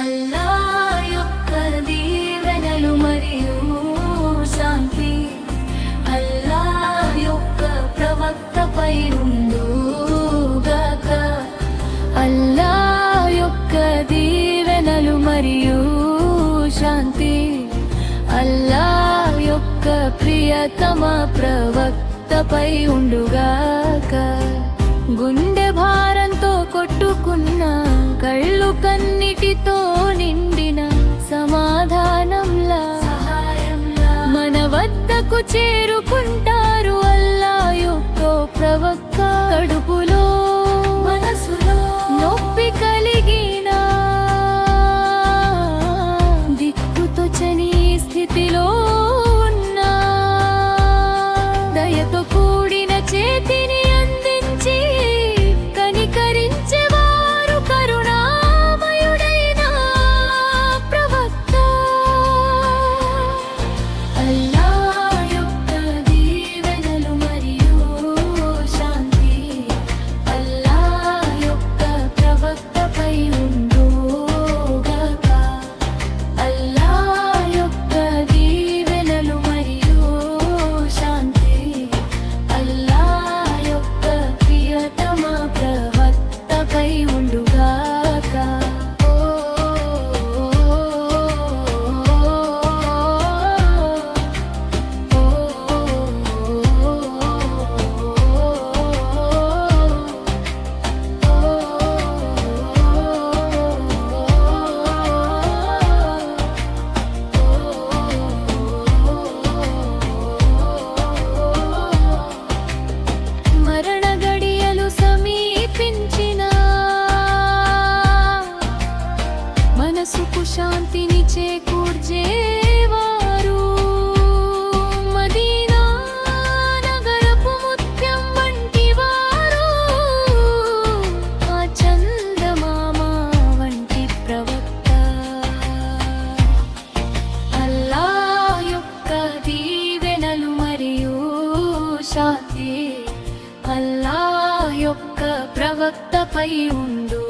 అల్లా యొక్క దీవెనలు మరియు శాంతి అల్లా యొక్క ప్రవక్తపై ఉండుగాక. అల్లా యొక్క దీవెనలు మరియు శాంతి అల్లా యొక్క ప్రియతమ ప్రవక్తపై ఉండుగాక. గుండె భారంతో కొట్టుకున్న కళ్ళు కన్నిటితో నిండిన సమాధానంలా మన వద్దకు చేరుకుంటారు. అల్లా యొక్క ప్రవక్త కడుపులో మనసులో నొప్పి కలిగిన దిక్కుతోచని స్థితిలో ఉన్న దయతో కూడిన చేతిని అందించి కనికరించేవారు కరుణామయుడైన ప్రవక్త. అల్లా యొక్క దీవెనలు మరియు శాంతి అల్లా యొక్క ప్రవక్తపై ఉండుగాక. అల్లా యొక్క దీవెనలు మరియు శాంతి అల్లా యొక్క ప్రియతమ ప్రవక్తపై ఉండుగాక. మరణ గడియలు సమీపించిన మనసుకు శాంతిని చేకూర్చేవారు మదీనా నగరపు ముత్యం వంటి వారు ఆ చందమామ వంటి ప్రవక్త. అల్లా యొక్క దీవెనలు మరియు శాంతి అల్లా యొక్క ప్రవక్తపై ఉండు.